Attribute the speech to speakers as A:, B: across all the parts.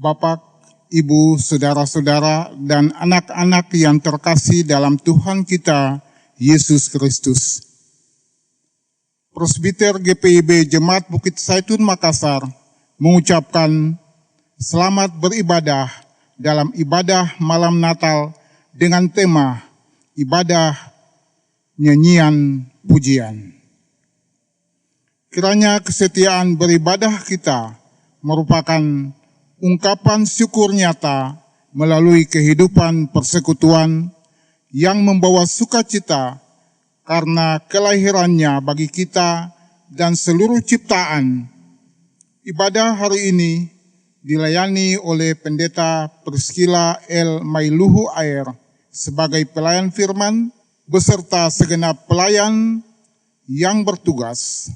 A: Bapak, Ibu, saudara-saudara, dan anak-anak yang terkasih dalam Tuhan kita, Yesus Kristus. Presbiter GPIB Jemaat Bukit Zaitun Makassar mengucapkan selamat beribadah dalam ibadah malam Natal dengan tema ibadah nyanyian pujian. Kiranya kesetiaan beribadah kita merupakan ungkapan syukur nyata melalui kehidupan persekutuan yang membawa sukacita karena kelahirannya bagi kita dan seluruh ciptaan. Ibadah hari ini dilayani oleh Pendeta Priscilla L. Mailuhu Air sebagai pelayan firman beserta segenap pelayan yang bertugas.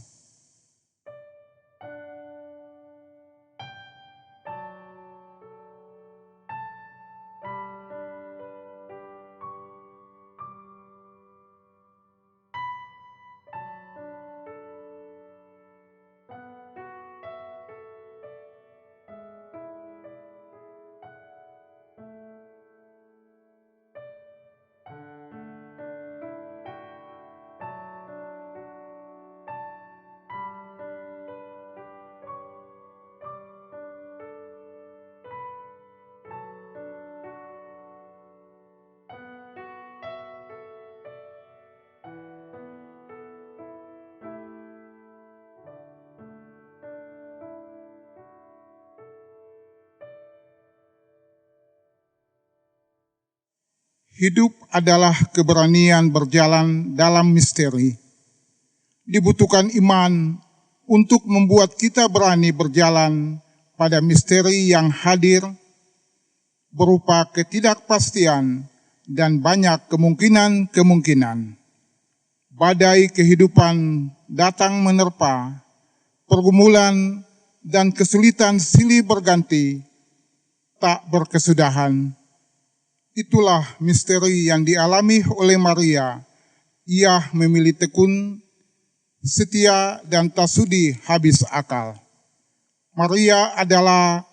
A: Hidup adalah keberanian berjalan dalam misteri. Dibutuhkan iman untuk membuat kita berani berjalan pada misteri yang hadir berupa ketidakpastian dan banyak kemungkinan-kemungkinan. Badai kehidupan datang menerpa, pergumulan dan kesulitan silih berganti, tak berkesudahan. Itulah misteri yang dialami oleh Maria. Ia memilih tekun, setia, dan tak sudi habis akal. Maria adalah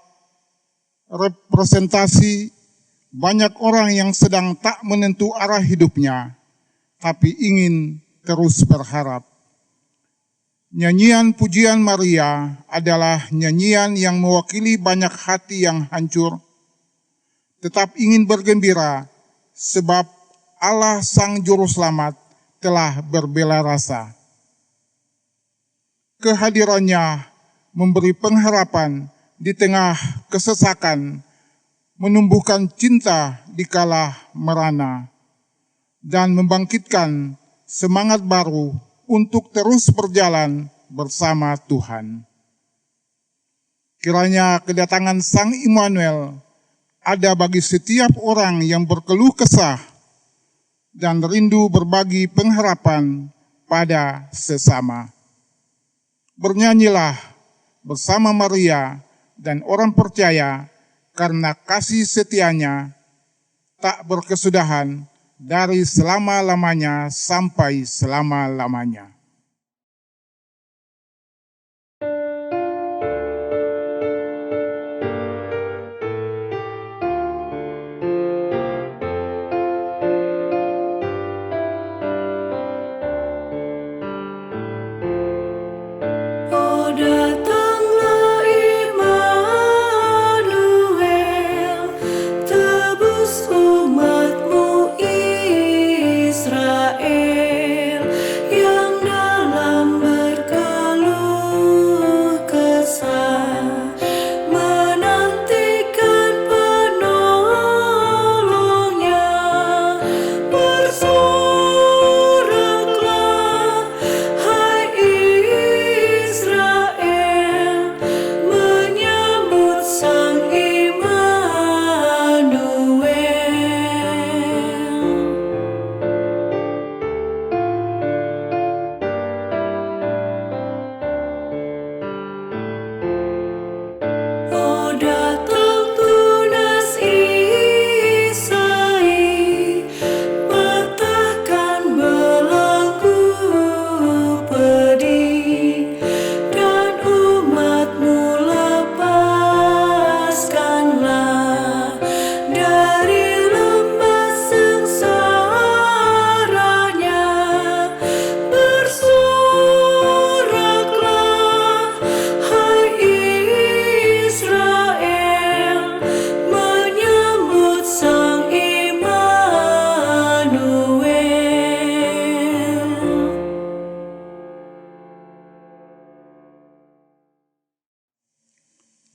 A: representasi banyak orang yang sedang tak menentu arah hidupnya, tapi ingin terus berharap. Nyanyian pujian Maria adalah nyanyian yang mewakili banyak hati yang hancur, tetap ingin bergembira sebab Allah Sang Juru Selamat telah berbela rasa. Kehadirannya memberi pengharapan di tengah kesesakan, menumbuhkan cinta di kala merana, dan membangkitkan semangat baru untuk terus berjalan bersama Tuhan. Kiranya kedatangan Sang Immanuel ada bagi setiap orang yang berkeluh kesah dan rindu berbagi pengharapan pada sesama. Bernyanyilah bersama Maria dan orang percaya karena kasih setianya tak berkesudahan dari selama-lamanya sampai selama-lamanya.
B: Umatmu Israel yang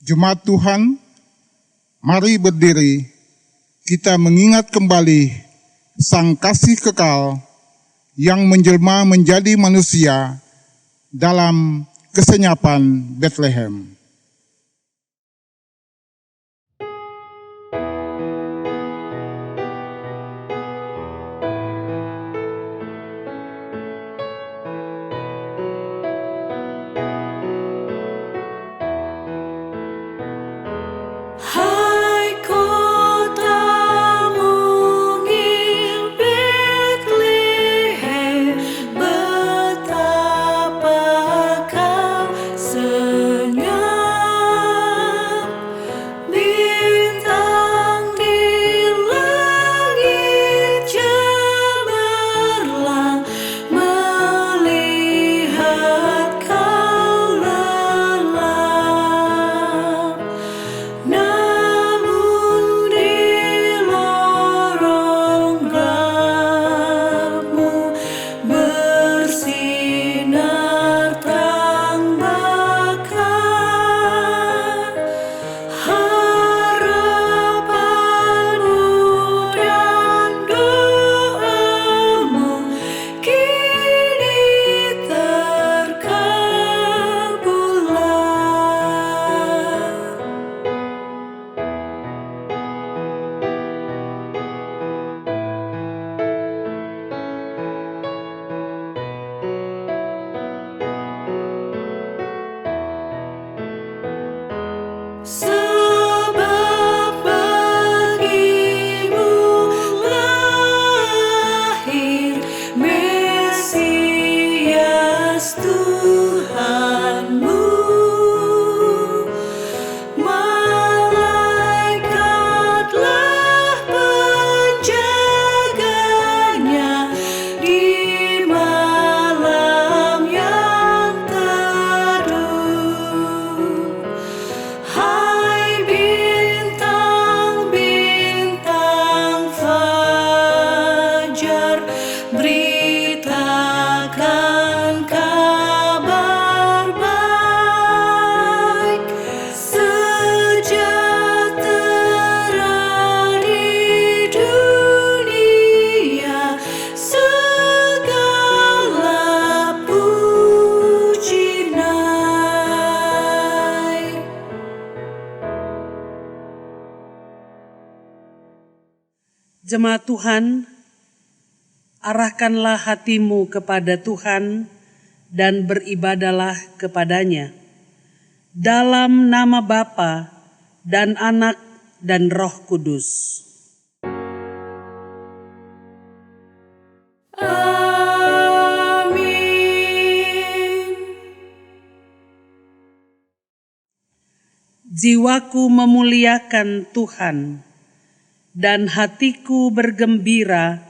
A: Jemaat Tuhan, mari berdiri, kita mengingat kembali Sang Kasih Kekal yang menjelma menjadi manusia dalam kesenyapan Bethlehem.
B: Jemaat Tuhan, arahkanlah hatimu kepada Tuhan dan beribadahlah kepadanya. Dalam nama Bapa dan Anak dan Roh Kudus. Amin. Jiwaku memuliakan Tuhan, dan hatiku bergembira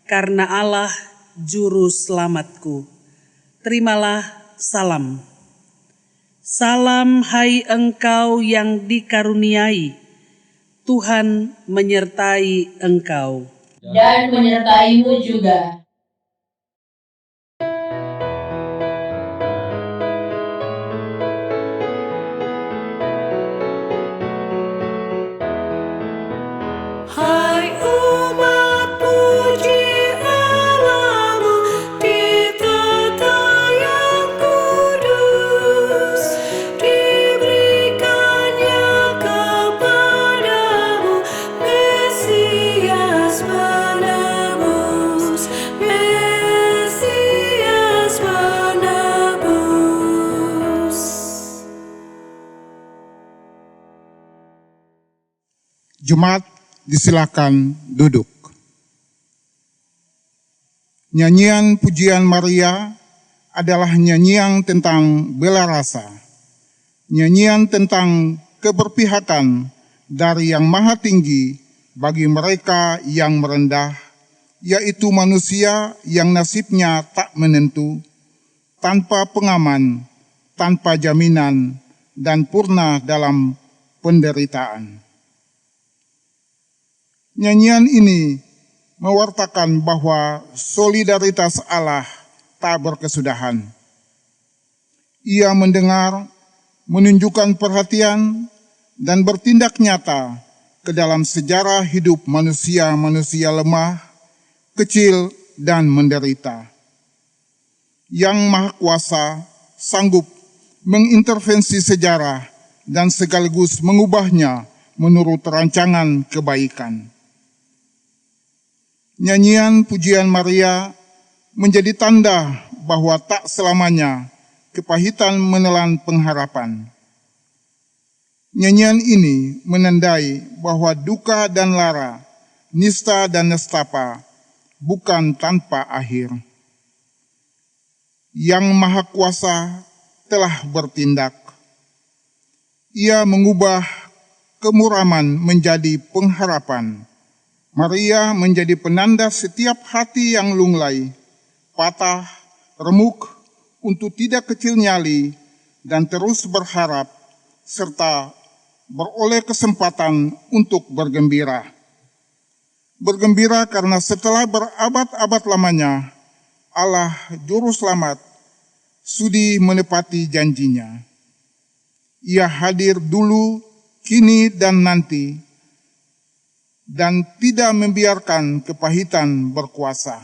B: karena Allah Juru Selamatku. Terimalah salam. Salam hai engkau yang dikaruniai, Tuhan menyertai engkau.
C: Dan menyertaimu juga.
A: Jemaat disilakan duduk. Nyanyian pujian Maria adalah nyanyian tentang bela rasa, nyanyian tentang keberpihakan dari Yang Maha Tinggi bagi mereka yang merendah, yaitu manusia yang nasibnya tak menentu, tanpa pengaman, tanpa jaminan, dan purna dalam penderitaan. Nyanyian ini mewartakan bahwa solidaritas Allah tak berkesudahan. Ia mendengar, menunjukkan perhatian, dan bertindak nyata ke dalam sejarah hidup manusia-manusia lemah, kecil, dan menderita. Yang Maha Kuasa sanggup mengintervensi sejarah dan sekaligus mengubahnya menurut rancangan kebaikan. Nyanyian pujian Maria menjadi tanda bahwa tak selamanya kepahitan menelan pengharapan. Nyanyian ini menandai bahwa duka dan lara, nista dan nestapa bukan tanpa akhir. Yang Maha Kuasa telah bertindak. Ia mengubah kemuraman menjadi pengharapan. Maria menjadi penanda setiap hati yang lunglai, patah, remuk, untuk tidak kecil nyali dan terus berharap, serta beroleh kesempatan untuk bergembira. Bergembira karena setelah berabad-abad lamanya, Allah Juru Selamat sudi menepati janjinya. Ia hadir dulu, kini, dan nanti, dan tidak membiarkan kepahitan berkuasa.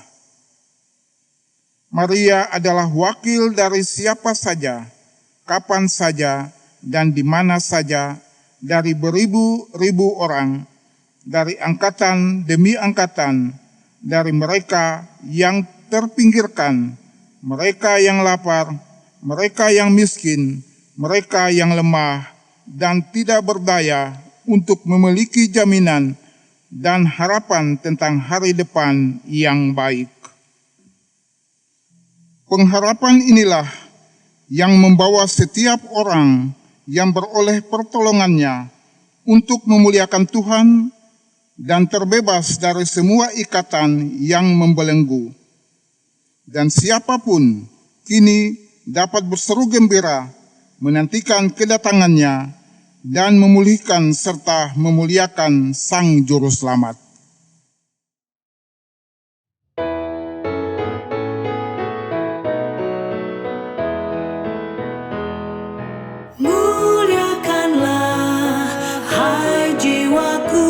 A: Maria adalah wakil dari siapa saja, kapan saja, dan di mana saja, dari beribu-ribu orang, dari angkatan demi angkatan, dari mereka yang terpinggirkan, mereka yang lapar, mereka yang miskin, mereka yang lemah, dan tidak berdaya untuk memiliki jaminan dan harapan tentang hari depan yang baik. Pengharapan inilah yang membawa setiap orang yang beroleh pertolongannya untuk memuliakan Tuhan dan terbebas dari semua ikatan yang membelenggu. Dan siapapun kini dapat berseru gembira menantikan kedatangannya dan memulihkan serta memuliakan Sang Juru Selamat.
D: Muliakanlah, hai jiwaku,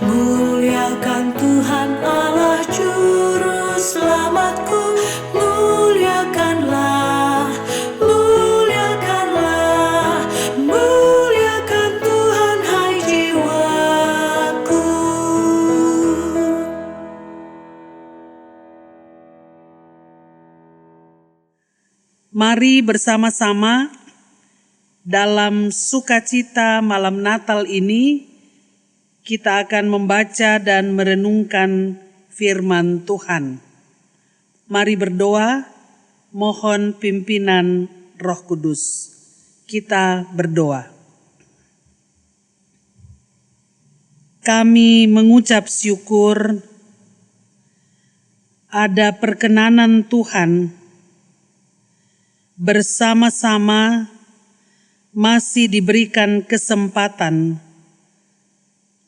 D: muliakan Tuhan Allah Juru Selamatku. Muliakanlah, muliakanlah, muliakan Tuhan, hai jiwaku.
B: Mari bersama-sama dalam sukacita malam Natal ini kita akan membaca dan merenungkan firman Tuhan. Mari berdoa, mohon pimpinan Roh Kudus. Kita berdoa. Kami mengucap syukur ada perkenanan Tuhan bersama-sama masih diberikan kesempatan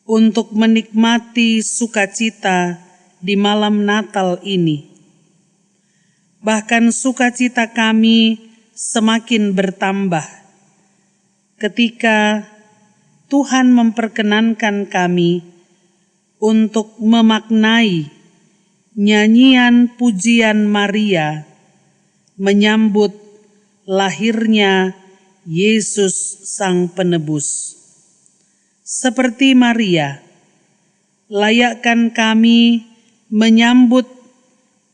B: untuk menikmati sukacita di malam Natal ini. Bahkan sukacita kami semakin bertambah ketika Tuhan memperkenankan kami untuk memaknai nyanyian pujian Maria menyambut lahirnya Yesus Sang Penebus. Seperti Maria, layakkan kami menyambut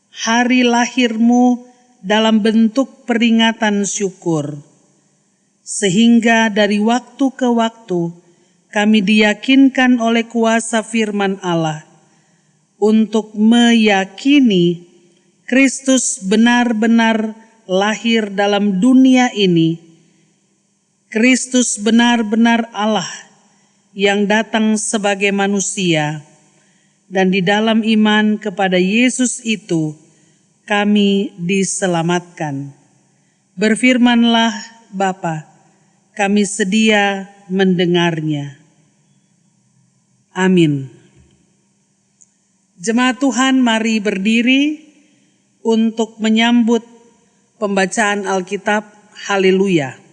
B: hari lahir-Mu dalam bentuk peringatan syukur, sehingga dari waktu ke waktu kami diyakinkan oleh kuasa firman Allah untuk meyakini Kristus benar-benar lahir dalam dunia ini. Kristus benar-benar Allah yang datang sebagai manusia, dan di dalam iman kepada Yesus itu kami diselamatkan. Berfirmanlah Bapa, kami sedia mendengarnya. Amin. Jemaat Tuhan, mari berdiri untuk menyambut pembacaan Alkitab. Haleluya.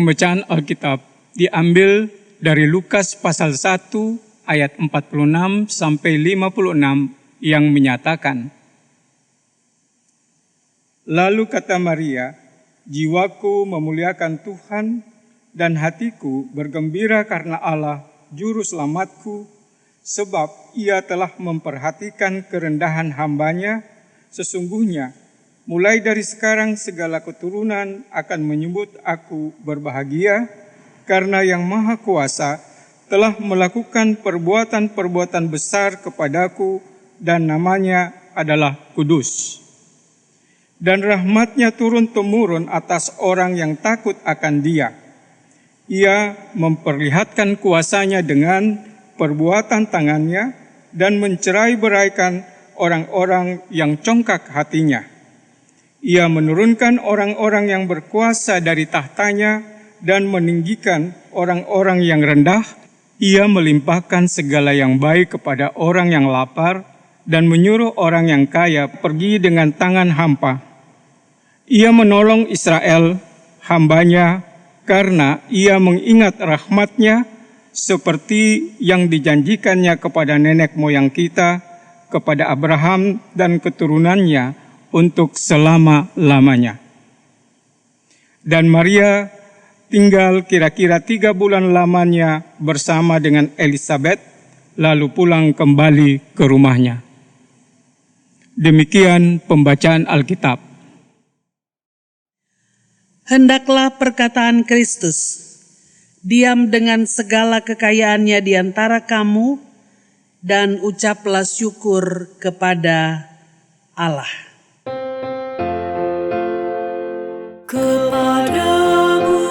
E: Pembacaan Alkitab diambil dari Lukas pasal 1 ayat 46 sampai 56 yang menyatakan, "Lalu kata Maria, jiwaku memuliakan Tuhan dan hatiku bergembira karena Allah juru selamatku, sebab ia telah memperhatikan kerendahan hambanya. Sesungguhnya mulai dari sekarang segala keturunan akan menyebut aku berbahagia, karena Yang Maha Kuasa telah melakukan perbuatan-perbuatan besar kepadaku, dan namanya adalah kudus. Dan rahmat-Nya turun-temurun atas orang yang takut akan Dia. Ia memperlihatkan kuasa-Nya dengan perbuatan tangan-Nya dan mencerai-beraikan orang-orang yang congkak hatinya. Ia menurunkan orang-orang yang berkuasa dari tahtanya dan meninggikan orang-orang yang rendah. Ia melimpahkan segala yang baik kepada orang yang lapar dan menyuruh orang yang kaya pergi dengan tangan hampa. Ia menolong Israel, hamba-Nya, karena Ia mengingat rahmat-Nya seperti yang dijanjikan-Nya kepada nenek moyang kita, kepada Abraham dan keturunannya untuk selama-lamanya." Dan Maria tinggal kira-kira 3 bulan lamanya bersama dengan Elisabet, lalu pulang kembali ke rumahnya. Demikian pembacaan Alkitab.
B: Hendaklah perkataan Kristus diam dengan segala kekayaannya di antara kamu, dan ucaplah syukur kepada Allah.
D: Kepadamu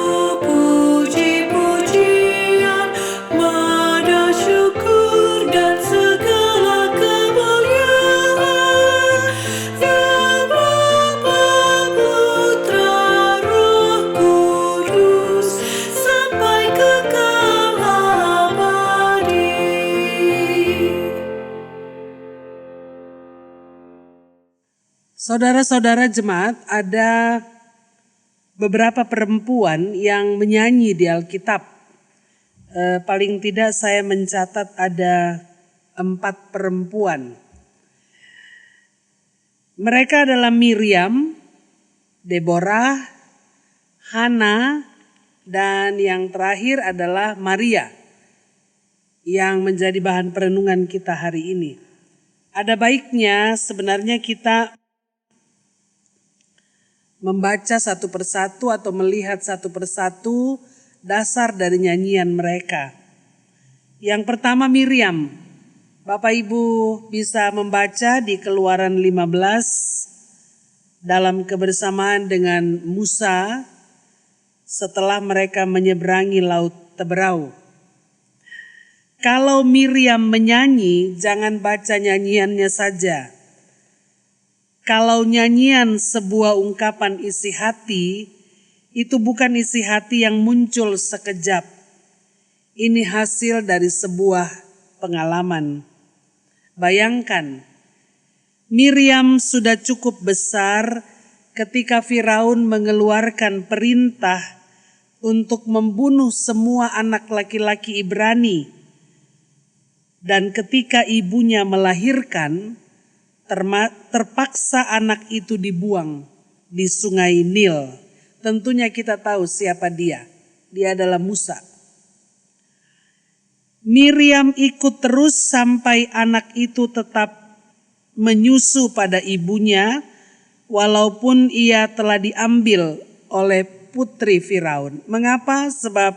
D: puji-pujian, mada syukur dan segala kemuliaan, ya Bapa, Putra, Roh Kudus, sampai kekal abadi.
B: Saudara-saudara jemaat, ada beberapa perempuan yang menyanyi di Alkitab. Paling tidak saya mencatat ada 4 perempuan. Mereka adalah Miriam, Deborah, Hana, dan yang terakhir adalah Maria yang menjadi bahan perenungan kita hari ini. Ada baiknya sebenarnya kita membaca satu persatu atau melihat satu persatu dasar dari nyanyian mereka. Yang pertama Miriam. Bapak Ibu bisa membaca di Keluaran 15 dalam kebersamaan dengan Musa setelah mereka menyeberangi Laut Teberau. Kalau Miriam menyanyi, jangan baca nyanyiannya saja. Kalau nyanyian sebuah ungkapan isi hati, itu bukan isi hati yang muncul sekejap. Ini hasil dari sebuah pengalaman. Bayangkan, Miriam sudah cukup besar ketika Firaun mengeluarkan perintah untuk membunuh semua anak laki-laki Ibrani. Dan ketika ibunya melahirkan, terpaksa anak itu dibuang di sungai Nil. Tentunya kita tahu siapa dia. Dia adalah Musa. Miriam ikut terus sampai anak itu tetap menyusu pada ibunya, walaupun ia telah diambil oleh putri Firaun. Mengapa? Sebab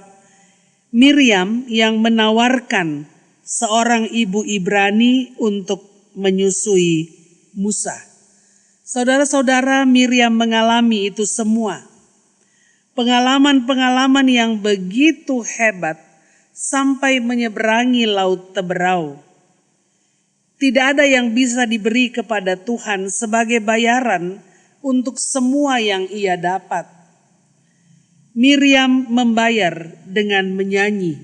B: Miriam yang menawarkan seorang ibu Ibrani untuk menyusui Musa. Saudara-saudara, Miriam mengalami itu semua. Pengalaman-pengalaman yang begitu hebat sampai menyeberangi Laut Teberau. Tidak ada yang bisa diberi kepada Tuhan sebagai bayaran untuk semua yang ia dapat. Miriam membayar dengan menyanyi.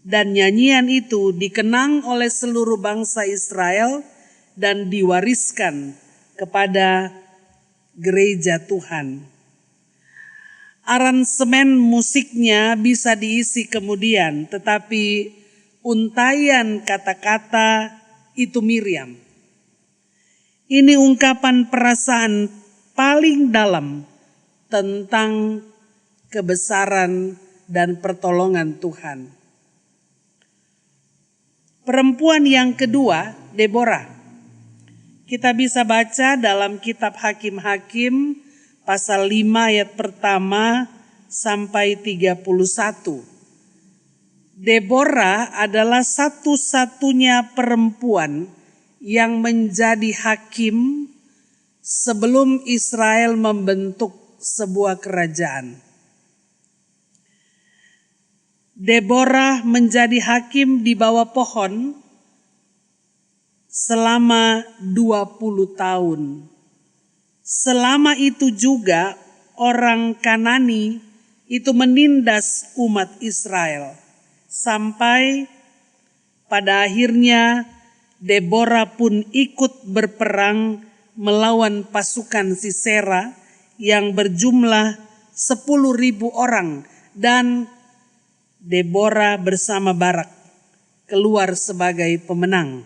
B: Dan nyanyian itu dikenang oleh seluruh bangsa Israel dan diwariskan kepada gereja Tuhan. Aransemen musiknya bisa diisi kemudian, tetapi untaian kata-kata itu Miriam. Ini ungkapan perasaan paling dalam tentang kebesaran dan pertolongan Tuhan. Perempuan yang kedua, Deborah. Kita bisa baca dalam kitab Hakim-Hakim pasal 5 ayat pertama sampai 31. Deborah adalah satu-satunya perempuan yang menjadi hakim sebelum Israel membentuk sebuah kerajaan. Deborah menjadi hakim di bawah pohon selama 20 tahun. Selama itu juga orang Kanani itu menindas umat Israel. Sampai pada akhirnya Deborah pun ikut berperang melawan pasukan Sisera yang berjumlah 10.000 orang. Dan Deborah bersama Barak keluar sebagai pemenang.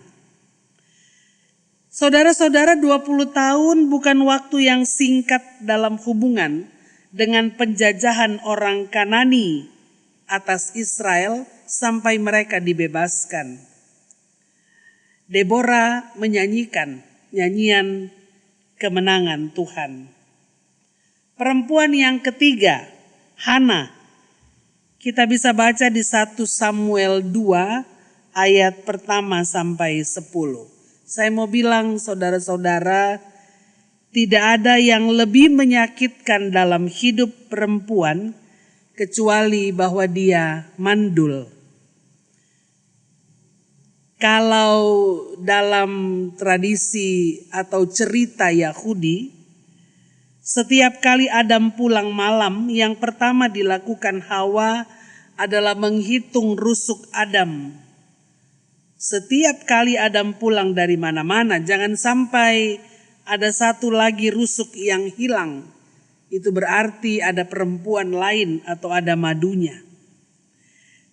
B: Saudara-saudara, 20 tahun bukan waktu yang singkat dalam hubungan dengan penjajahan orang Kanani atas Israel sampai mereka dibebaskan. Deborah menyanyikan nyanyian kemenangan Tuhan. Perempuan yang ketiga, Hana. Kita bisa baca di 1 Samuel 2 ayat pertama sampai 10. Saya mau bilang saudara-saudara, tidak ada yang lebih menyakitkan dalam hidup perempuan kecuali bahwa dia mandul. Kalau dalam tradisi atau cerita Yahudi, setiap kali Adam pulang malam, yang pertama dilakukan Hawa adalah menghitung rusuk Adam. Setiap kali Adam pulang dari mana-mana, jangan sampai ada satu lagi rusuk yang hilang. Itu berarti ada perempuan lain atau ada madunya.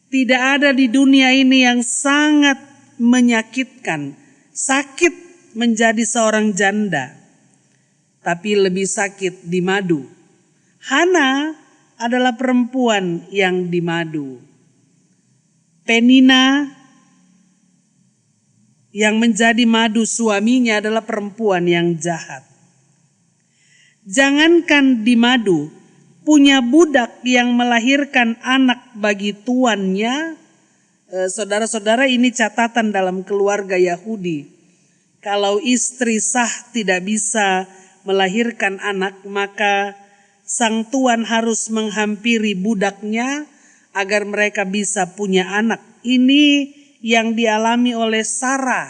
B: Tidak ada di dunia ini yang sangat menyakitkan, sakit menjadi seorang janda, tapi lebih sakit di madu. Hana adalah perempuan yang dimadu. Penina yang menjadi madu suaminya adalah perempuan yang jahat. Jangankan di madu, punya budak yang melahirkan anak bagi tuannya. Saudara-saudara, ini catatan dalam keluarga Yahudi. Kalau istri sah tidak bisa melahirkan anak, maka sang tuan harus menghampiri budaknya agar mereka bisa punya anak. Ini yang dialami oleh Sarah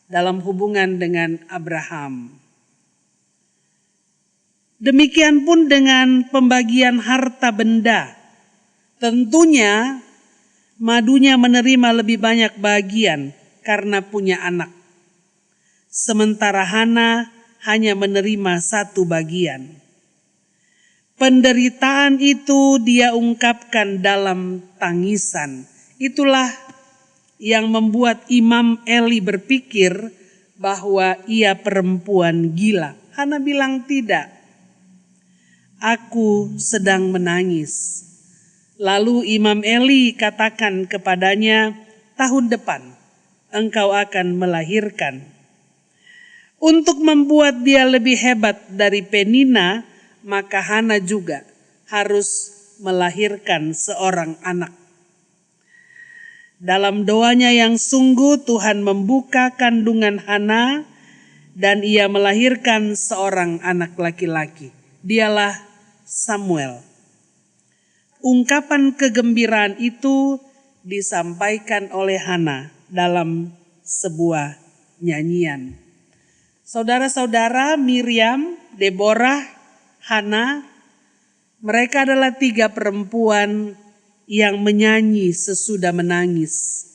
B: dalam hubungan dengan Abraham. Demikian pun dengan pembagian harta benda. Tentunya madunya menerima lebih banyak bagian karena punya anak. Sementara Hana hanya menerima satu bagian. Penderitaan itu dia ungkapkan dalam tangisan. Itulah yang membuat Imam Eli berpikir bahwa ia perempuan gila. Hana bilang tidak. Aku sedang menangis. Lalu Imam Eli katakan kepadanya, tahun depan engkau akan melahirkan. Untuk membuat dia lebih hebat dari Penina, maka Hana juga harus melahirkan seorang anak. Dalam doanya yang sungguh, Tuhan membuka kandungan Hana dan ia melahirkan seorang anak laki-laki. Dialah Samuel. Ungkapan kegembiraan itu disampaikan oleh Hana dalam sebuah nyanyian. Saudara-saudara, Miriam, Deborah, Hana, mereka adalah 3 perempuan yang menyanyi sesudah menangis.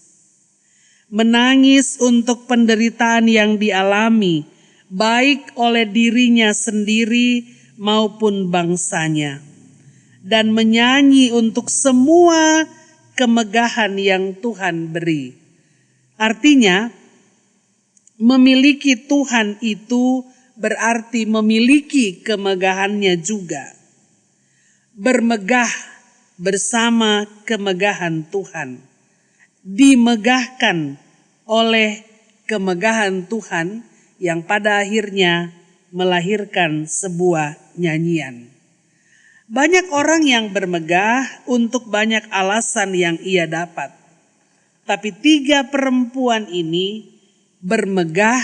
B: Menangis untuk penderitaan yang dialami, baik oleh dirinya sendiri maupun bangsanya. dan menyanyi untuk semua kemegahan yang Tuhan beri. Artinya, memiliki Tuhan itu berarti memiliki kemegahannya juga. Bermegah bersama kemegahan Tuhan. Dimegahkan oleh kemegahan Tuhan yang pada akhirnya melahirkan sebuah nyanyian. Banyak orang yang bermegah untuk banyak alasan yang ia dapat. Tapi 3 perempuan ini bermegah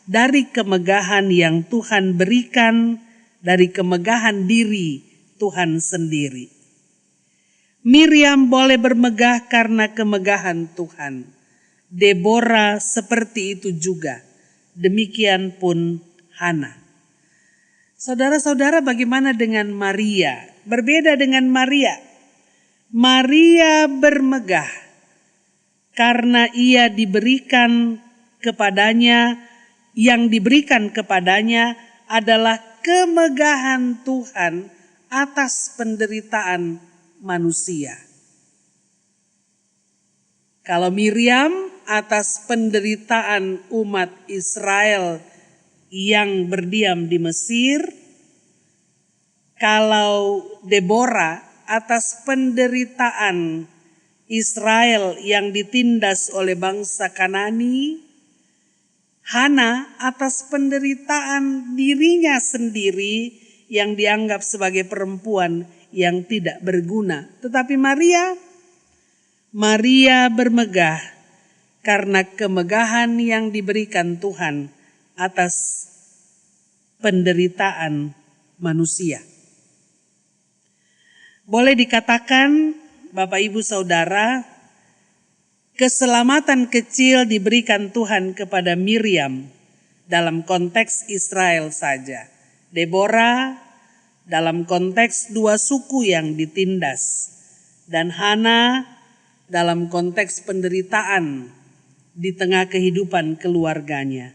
B: dari kemegahan yang Tuhan berikan, dari kemegahan diri Tuhan sendiri. Miriam boleh bermegah karena kemegahan Tuhan. Deborah seperti itu juga. Demikian pun Hana. Saudara-saudara, bagaimana dengan Maria? Berbeda dengan Maria. Maria bermegah karena ia diberikan kepadanya, yang diberikan kepadanya adalah kemegahan Tuhan atas penderitaan manusia. Kalau Miriam atas penderitaan umat Israel yang berdiam di Mesir, kalau Deborah atas penderitaan Israel yang ditindas oleh bangsa Kanani, Hana atas penderitaan dirinya sendiri yang dianggap sebagai perempuan yang tidak berguna. Tetapi Maria bermegah karena kemegahan yang diberikan Tuhan atas penderitaan manusia. Boleh dikatakan, Bapak Ibu Saudara, keselamatan kecil diberikan Tuhan kepada Miriam dalam konteks Israel saja. Deborah dalam konteks 2 suku yang ditindas. Dan Hana dalam konteks penderitaan di tengah kehidupan keluarganya.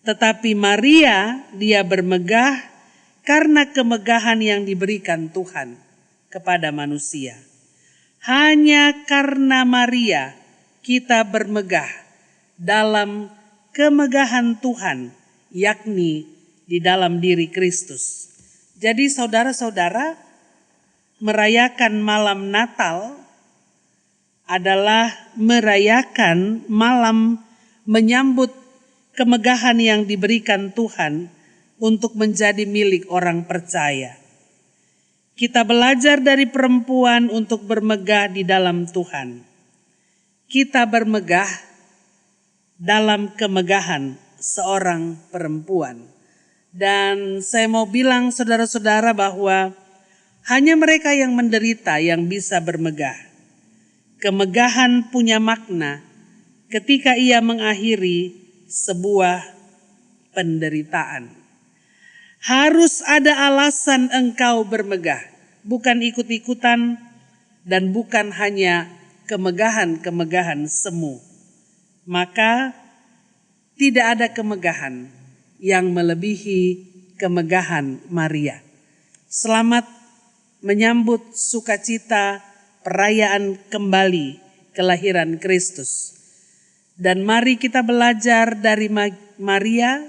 B: Tetapi Maria, dia bermegah karena kemegahan yang diberikan Tuhan kepada manusia. Hanya karena Maria kita bermegah dalam kemegahan Tuhan, yakni di dalam diri Kristus. Jadi saudara-saudara, merayakan malam Natal adalah merayakan malam menyambut kemegahan yang diberikan Tuhan untuk menjadi milik orang percaya. Kita belajar dari perempuan untuk bermegah di dalam Tuhan. Kita bermegah dalam kemegahan seorang perempuan. Dan saya mau bilang saudara-saudara bahwa hanya mereka yang menderita yang bisa bermegah. Kemegahan punya makna ketika ia mengakhiri sebuah penderitaan. Harus ada alasan engkau bermegah, bukan ikut-ikutan dan bukan hanya kemegahan-kemegahan semu. Maka tidak ada kemegahan yang melebihi kemegahan Maria. Selamat menyambut sukacita perayaan kembali kelahiran Kristus. Dan mari kita belajar dari Maria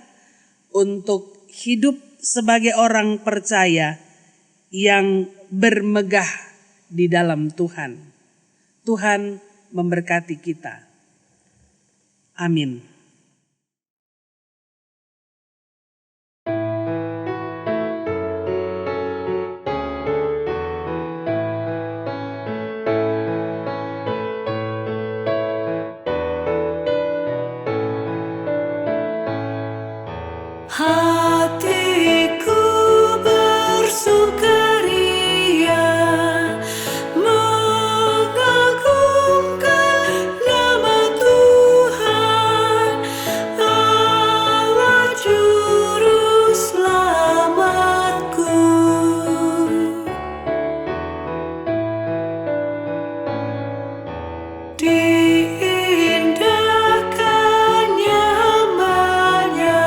B: untuk hidup sebagai orang percaya yang bermegah di dalam Tuhan. Tuhan memberkati kita. Amin.
D: Hatiku bersukaria mengagungkan nama Tuhan, Allah Juru Selamatku. Diindahkannya hamba-Nya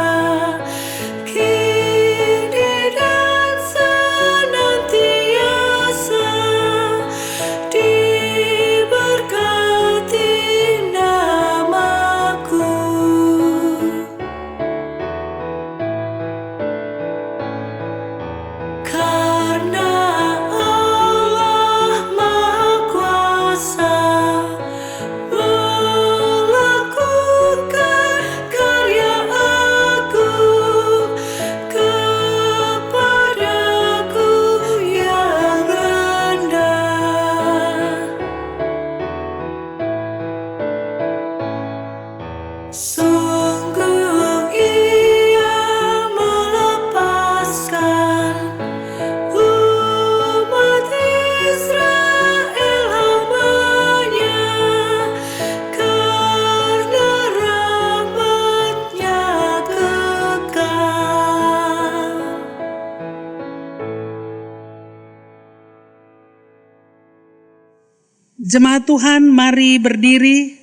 B: Jemaat Tuhan, mari berdiri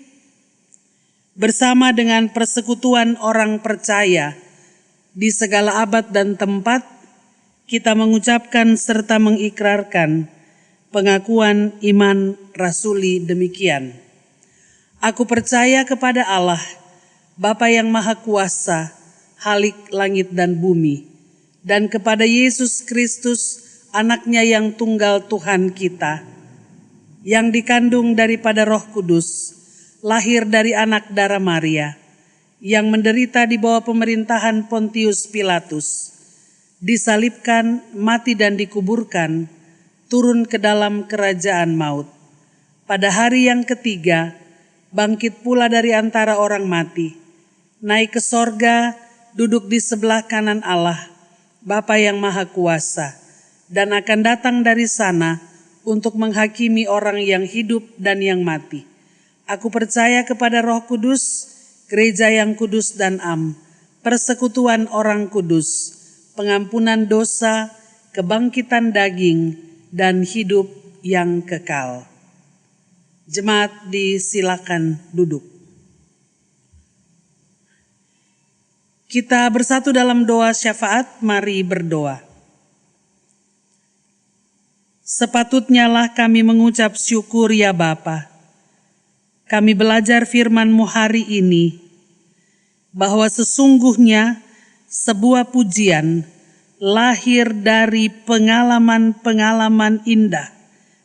B: bersama dengan persekutuan orang percaya di segala abad dan tempat. Kita mengucapkan serta mengikrarkan pengakuan iman rasuli demikian. Aku percaya kepada Allah, Bapa yang Maha Kuasa, Halik langit dan bumi, dan kepada Yesus Kristus, Anaknya yang tunggal Tuhan kita, yang dikandung daripada Roh Kudus, lahir dari anak darah Maria, yang menderita di bawah pemerintahan Pontius Pilatus, disalibkan, mati dan dikuburkan, turun ke dalam kerajaan maut. Pada hari yang ketiga, bangkit pula dari antara orang mati, naik ke sorga, duduk di sebelah kanan Allah, Bapa yang Maha Kuasa, dan akan datang dari sana untuk menghakimi orang yang hidup dan yang mati. Aku percaya kepada Roh Kudus, gereja yang kudus dan am, persekutuan orang kudus, pengampunan dosa, kebangkitan daging, dan hidup yang kekal. Jemaat disilakan duduk. Kita bersatu dalam doa syafaat, mari berdoa. Sepatutnya lah kami mengucap syukur ya Bapa. Kami belajar firman-Mu hari ini, bahwa sesungguhnya sebuah pujian lahir dari pengalaman-pengalaman indah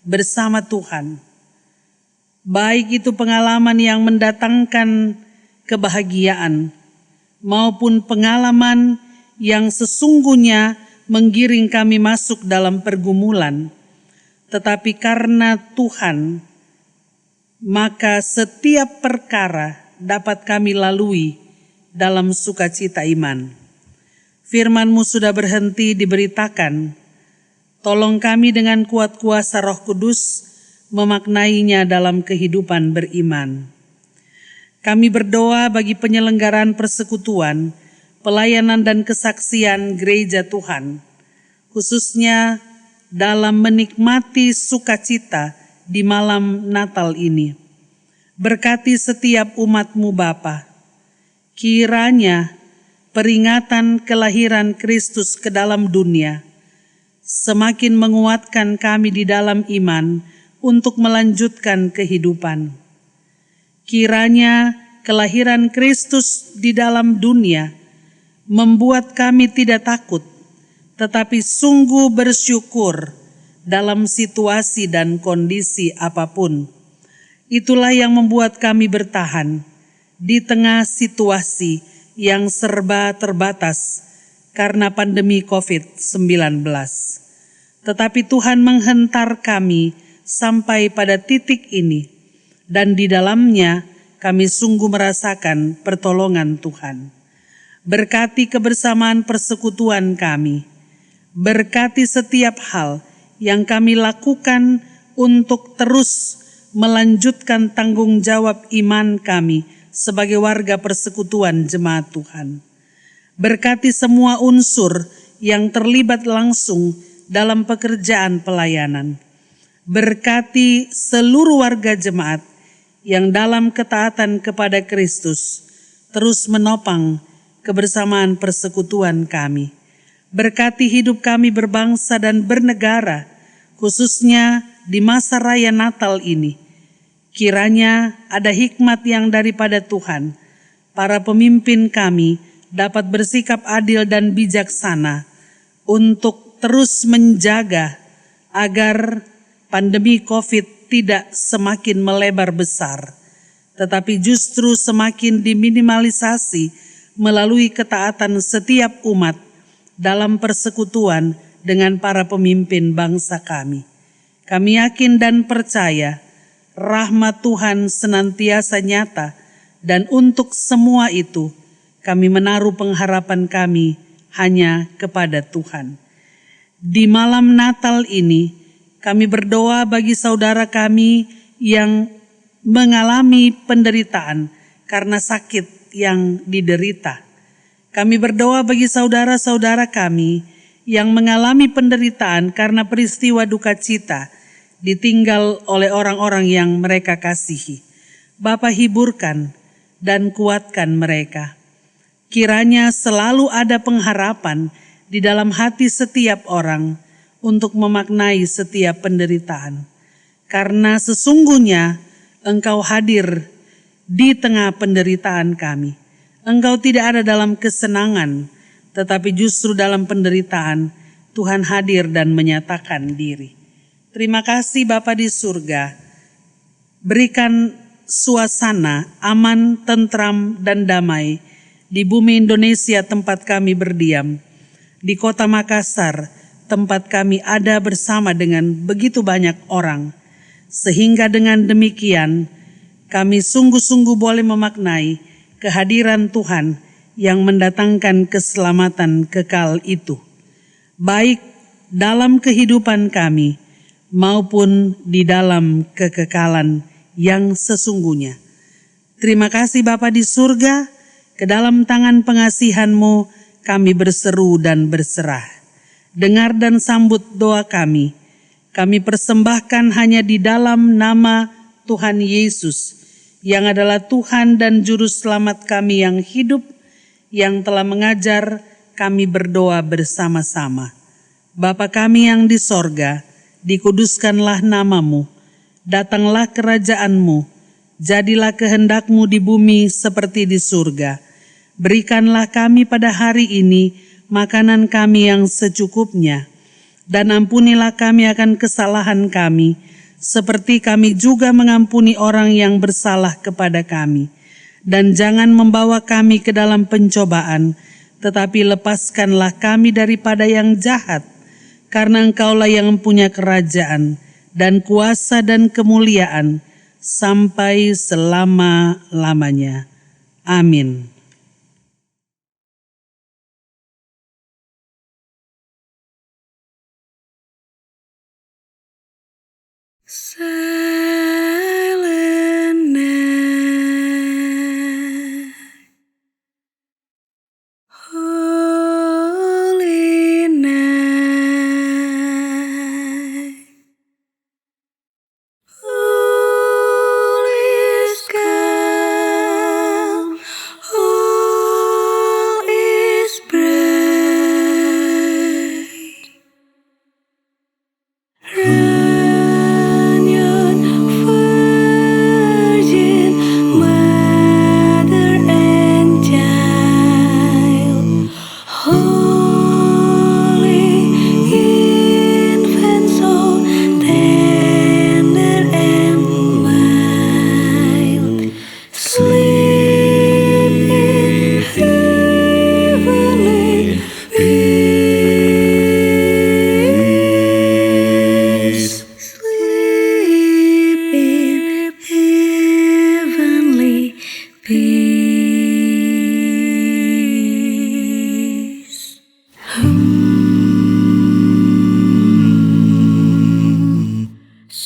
B: bersama Tuhan. Baik itu pengalaman yang mendatangkan kebahagiaan, maupun pengalaman yang sesungguhnya menggiring kami masuk dalam pergumulan. Tetapi karena Tuhan, maka setiap perkara dapat kami lalui dalam sukacita iman. Firman-Mu sudah berhenti diberitakan. Tolong kami dengan kuat kuasa Roh Kudus memaknainya dalam kehidupan beriman. Kami berdoa bagi penyelenggaraan persekutuan, pelayanan dan kesaksian gereja Tuhan, khususnya dalam menikmati sukacita di malam Natal ini. Berkati setiap umat-Mu Bapa. Kiranya peringatan kelahiran Kristus ke dalam dunia semakin menguatkan kami di dalam iman untuk melanjutkan kehidupan. Kiranya kelahiran Kristus di dalam dunia membuat kami tidak takut, tetapi sungguh bersyukur dalam situasi dan kondisi apapun. Itulah yang membuat kami bertahan di tengah situasi yang serba terbatas karena pandemi COVID-19. Tetapi Tuhan menghentar kami sampai pada titik ini, dan di dalamnya kami sungguh merasakan pertolongan Tuhan. Berkati kebersamaan persekutuan kami, berkati setiap hal yang kami lakukan untuk terus melanjutkan tanggung jawab iman kami sebagai warga persekutuan jemaat Tuhan. Berkati semua unsur yang terlibat langsung dalam pekerjaan pelayanan. Berkati seluruh warga jemaat yang dalam ketaatan kepada Kristus terus menopang kebersamaan persekutuan kami. Berkati hidup kami berbangsa dan bernegara, khususnya di masa raya Natal ini. Kiranya ada hikmat yang daripada Tuhan, para pemimpin kami dapat bersikap adil dan bijaksana untuk terus menjaga agar pandemi COVID tidak semakin melebar besar, tetapi justru semakin diminimalisasi melalui ketaatan setiap umat dalam persekutuan dengan para pemimpin bangsa kami. Kami yakin dan percaya rahmat Tuhan senantiasa nyata, dan untuk semua itu kami menaruh pengharapan kami hanya kepada Tuhan. Di malam Natal ini, kami berdoa bagi saudara kami yang mengalami penderitaan karena sakit yang diderita. Kami berdoa bagi saudara-saudara kami yang mengalami penderitaan karena peristiwa duka cita ditinggal oleh orang-orang yang mereka kasihi. Bapa, hiburkan dan kuatkan mereka. Kiranya selalu ada pengharapan di dalam hati setiap orang untuk memaknai setiap penderitaan. Karena sesungguhnya Engkau hadir di tengah penderitaan kami. Engkau tidak ada dalam kesenangan, tetapi justru dalam penderitaan Tuhan hadir dan menyatakan diri. Terima kasih Bapa di surga. Berikan suasana aman, tentram, dan damai di bumi Indonesia tempat kami berdiam. Di kota Makassar tempat kami ada bersama dengan begitu banyak orang. Sehingga dengan demikian kami sungguh-sungguh boleh memaknai kehadiran Tuhan yang mendatangkan keselamatan kekal itu, baik dalam kehidupan kami maupun di dalam kekekalan yang sesungguhnya. Terima kasih Bapa di surga, ke dalam tangan pengasihan-Mu kami berseru dan berserah. Dengar dan sambut doa kami. Kami persembahkan hanya di dalam nama Tuhan Yesus, yang adalah Tuhan dan Juru Selamat kami yang hidup, yang telah mengajar kami berdoa bersama-sama. Bapa kami yang di sorga, dikuduskanlah nama-Mu, datanglah kerajaan-Mu, jadilah kehendak-Mu di bumi seperti di surga. Berikanlah kami pada hari ini makanan kami yang secukupnya, dan ampunilah kami akan kesalahan kami, seperti kami juga mengampuni orang yang bersalah kepada kami. Dan jangan membawa kami ke dalam pencobaan, tetapi lepaskanlah kami daripada yang jahat, karena Engkaulah yang mempunyai kerajaan dan kuasa dan kemuliaan sampai selama-lamanya. Amin.
D: Silent night, holy night, all is calm, all is bright. Virgin Mother and Child, Holy Infant, so tender and mild, sleep in heavenly peace. Sleep in heavenly peace.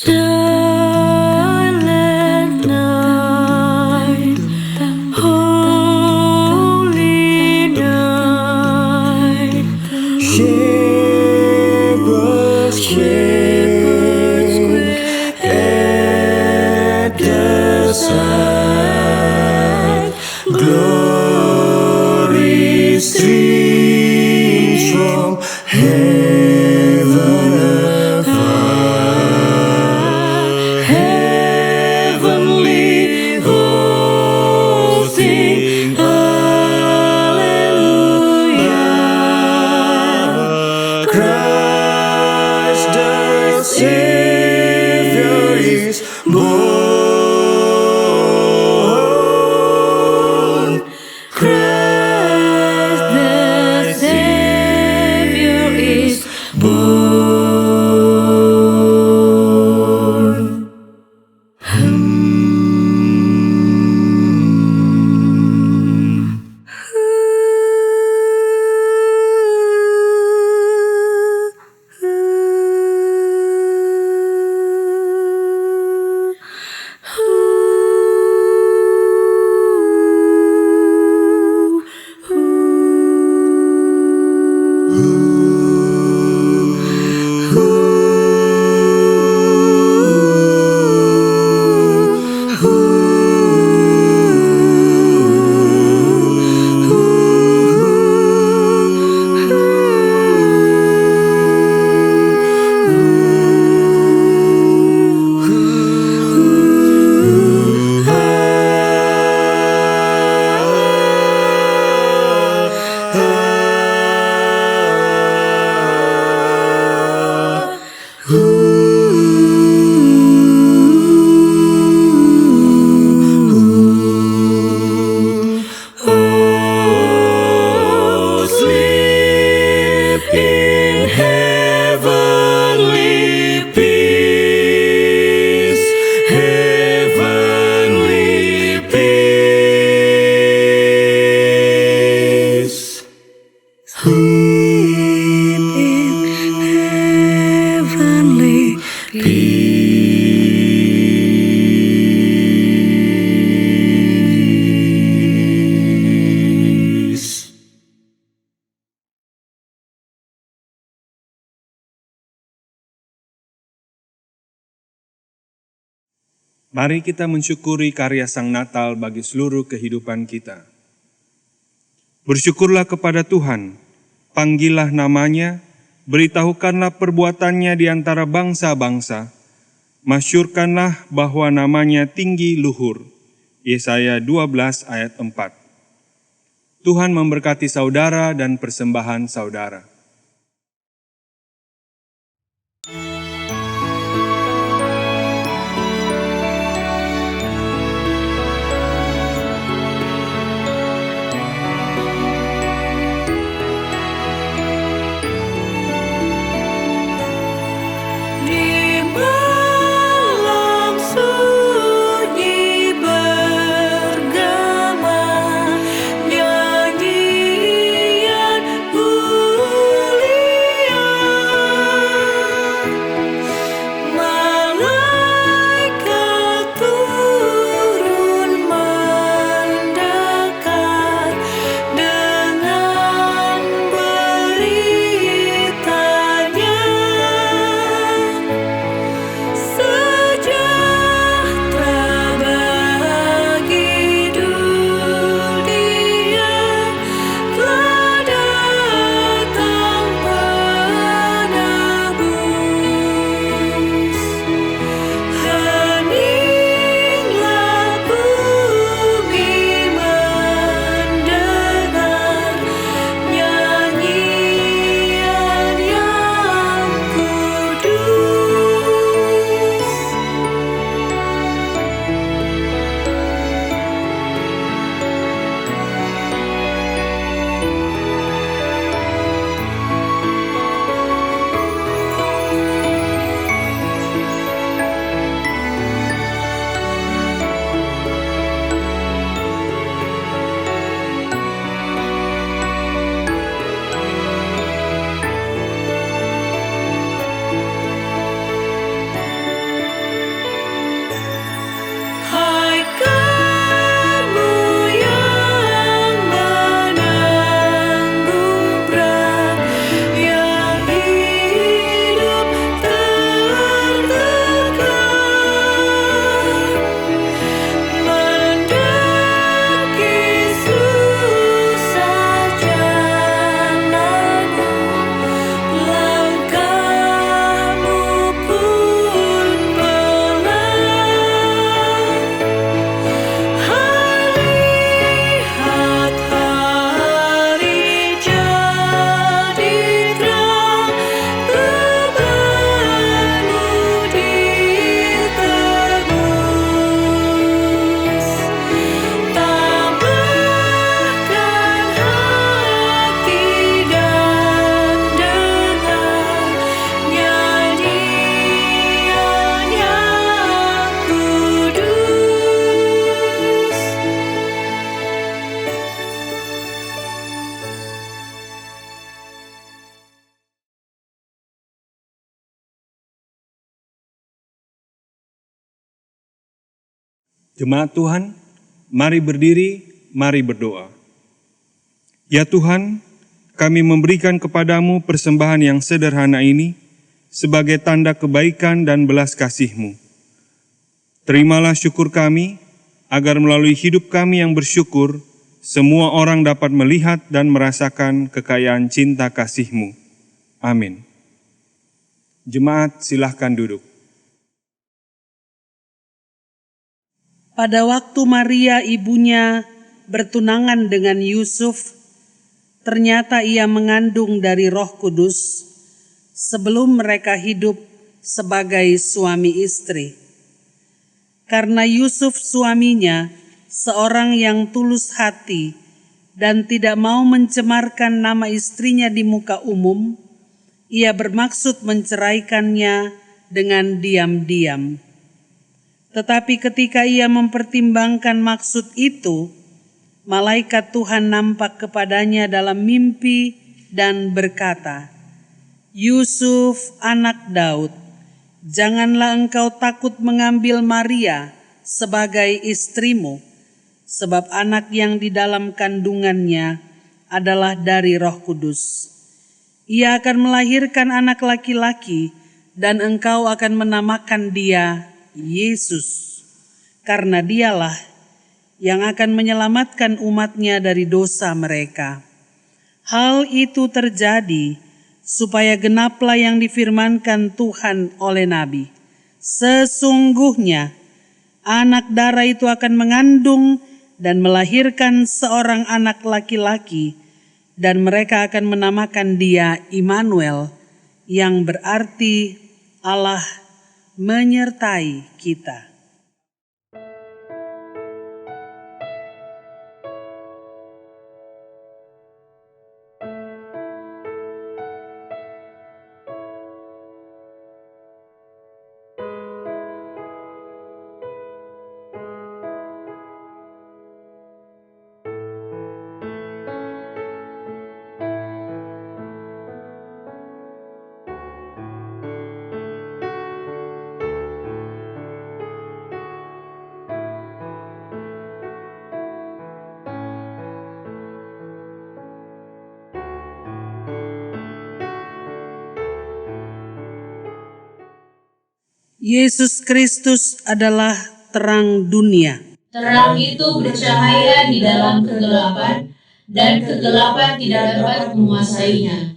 D: Silent night, holy night, shepherds quake at the sight. Glory streams from heaven afar. Heavenly hosts sing hallelujah. Christ the Savior is born. Christ the Savior is
F: Mari kita mensyukuri karya Sang Natal bagi seluruh kehidupan kita. Bersyukurlah kepada Tuhan, panggillah namanya, beritahukanlah perbuatannya di antara bangsa-bangsa, masyurkanlah bahwa namanya tinggi luhur. Yesaya 12 ayat 4. Tuhan memberkati saudara dan persembahan saudara.
G: Di malam sunyi bergema nyanyian mulia, malaikat turun mendekat dengan beritanya. Sejahtera bagi dunia, telah datang penebus. Heninglah bumi mendengar nyanyian yang kudus. Hai kamu yang menanggung berat, yang hidup tertekan, mendaki susah jalanmu, langkahmu pun pelan. Lihat hari jadi terang, bebanmu ditebus. Tambahkan hati dan dengar nyanyian yang kudus.
F: Jemaat Tuhan, mari berdiri, mari berdoa. Ya Tuhan, kami memberikan kepadamu persembahan yang sederhana ini sebagai tanda kebaikan dan belas kasih-Mu. Terimalah syukur kami, agar melalui hidup kami yang bersyukur, semua orang dapat melihat dan merasakan kekayaan cinta kasih-Mu. Amin. Jemaat, silahkan duduk.
B: Pada waktu Maria ibunya bertunangan dengan Yusuf, ternyata ia mengandung dari Roh Kudus sebelum mereka hidup sebagai suami istri. Karena Yusuf suaminya seorang yang tulus hati dan tidak mau mencemarkan nama istrinya di muka umum, ia bermaksud menceraikannya dengan diam-diam. Tetapi ketika ia mempertimbangkan maksud itu, malaikat Tuhan nampak kepadanya dalam mimpi dan berkata, "Yusuf, anak Daud, janganlah engkau takut mengambil Maria sebagai istrimu, sebab anak yang di dalam kandungannya adalah dari Roh Kudus. Ia akan melahirkan anak laki-laki, dan engkau akan menamakan dia Yesus. karena Dialah yang akan menyelamatkan umat-Nya dari dosa mereka. Hal itu terjadi supaya genaplah yang difirmankan Tuhan oleh nabi. Sesungguhnya anak darah itu akan mengandung dan melahirkan seorang anak laki-laki, dan mereka akan menamakan dia Immanuel, yang berarti Allah menyertai kita. Yesus Kristus adalah terang dunia.
C: Terang itu bercahaya di dalam kegelapan, dan kegelapan tidak dapat menguasainya.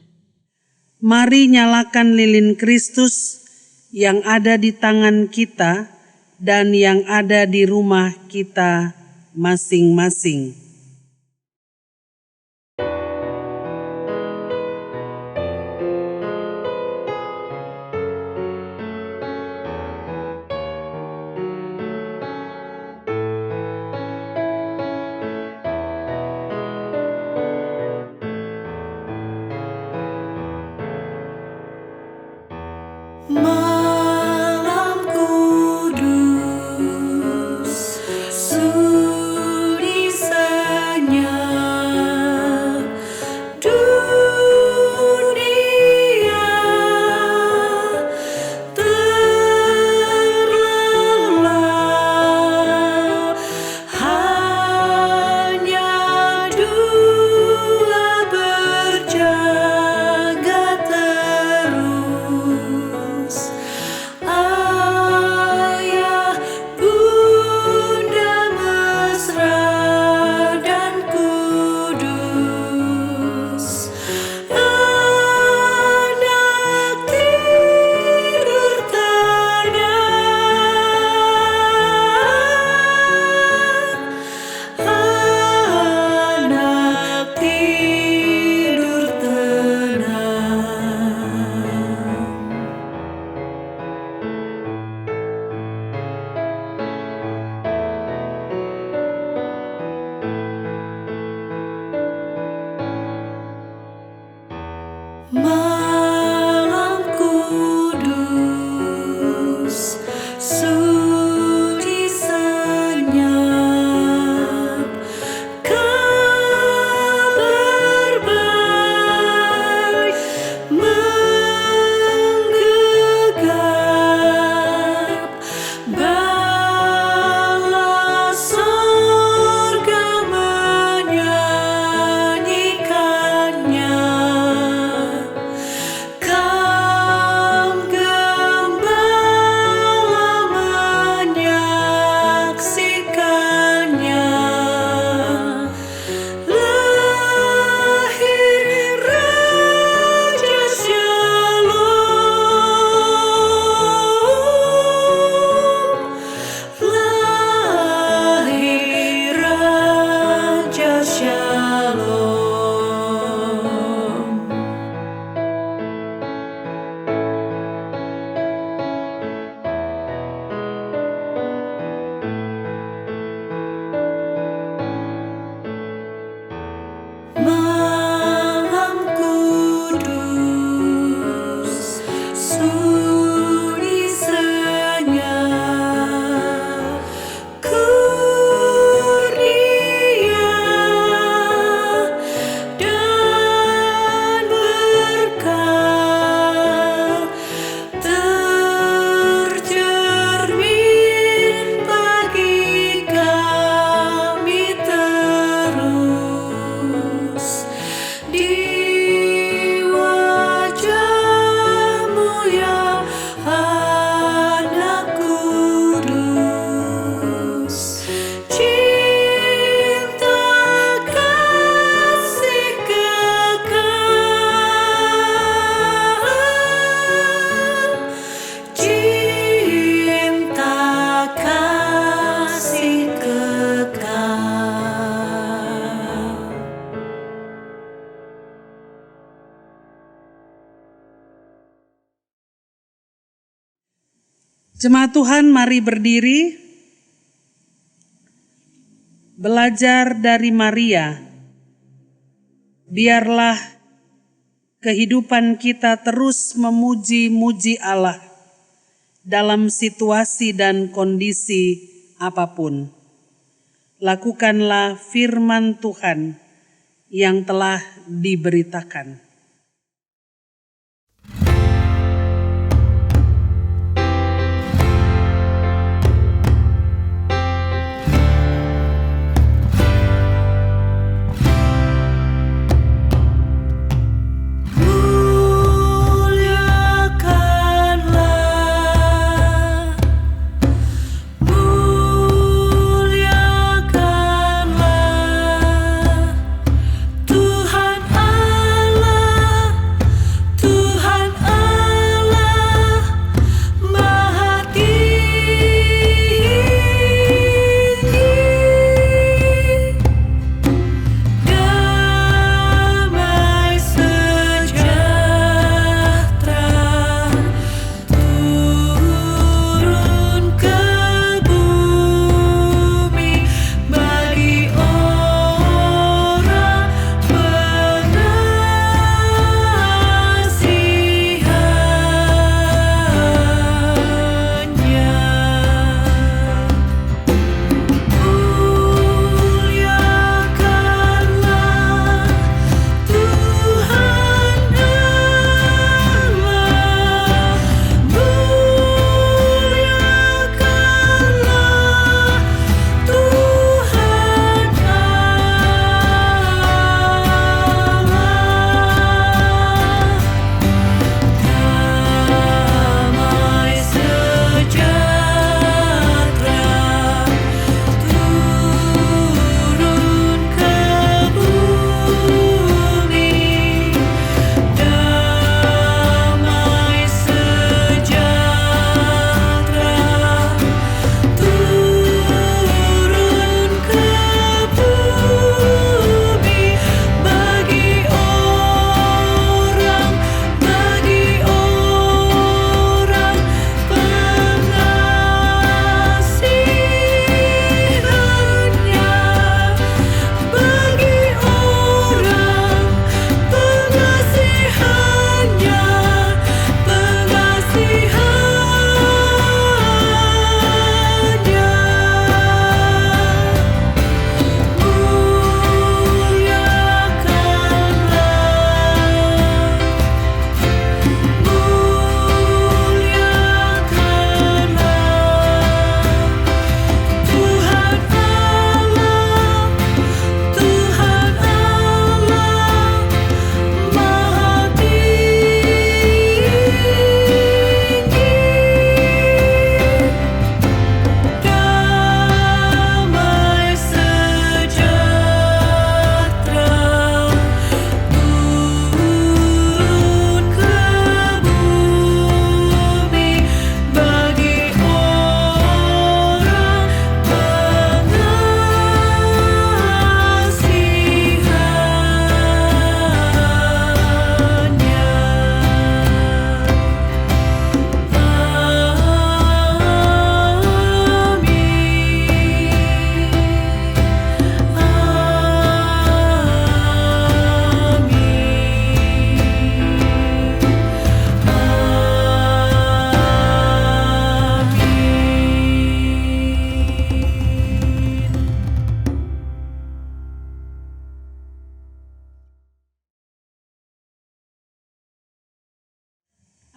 B: Mari nyalakan lilin Kristus yang ada di tangan kita dan yang ada di rumah kita masing-masing.
G: Malam kudus, suri senyap, dunia terlelap, hanya dua berjaga terus. Ayah, Bunda mesra dan kudus. Anak tidur tenang, anak tidur tenang. Malam kudus, suci senyap, kabar baik menggegap, bala sorga menyanyikannya. Kaum gembala menyaksikannya. Lahir Raja Shalom, lahir Raja Shalom. Malam kudus, suri senyap, kurnia dan berkah tercermin bagi kami terus di wajah-Mu ya Anak Kudus.
B: Jemaat Tuhan, mari berdiri. Belajar dari Maria. Biarlah kehidupan kita terus memuji-muji Allah dalam situasi dan kondisi apapun. Lakukanlah firman Tuhan yang telah diberitakan.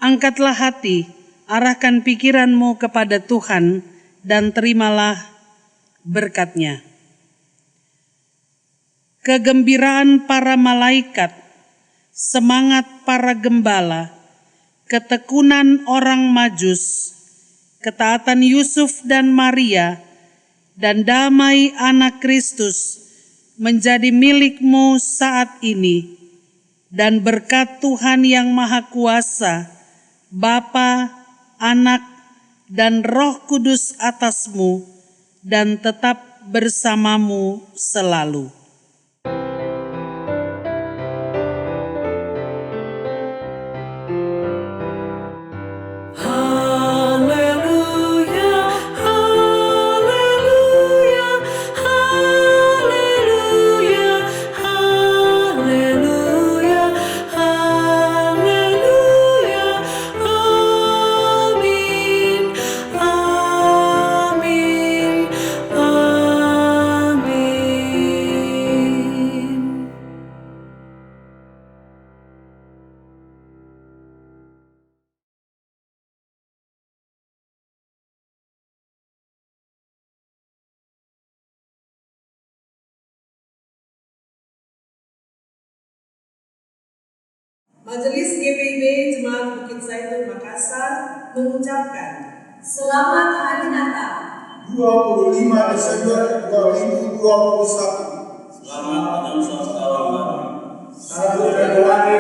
B: Angkatlah hati, arahkan pikiranmu kepada Tuhan, dan terimalah berkat-Nya. Kegembiraan para malaikat, semangat para gembala, ketekunan orang Majus, ketaatan Yusuf dan Maria, dan damai anak Kristus menjadi milikmu saat ini, dan berkat Tuhan yang Maha Kuasa, Bapa, Anak, dan Roh Kudus atasmu, dan tetap bersamamu selalu.
G: Haleluya.
B: Majelis GPIB Jemaat Bukit Zaitun Makassar mengucapkan
C: Selamat Hari Natal.
A: 25 Desember 2021.
H: Selamat menyongsong tahun baru.
A: 1 Februari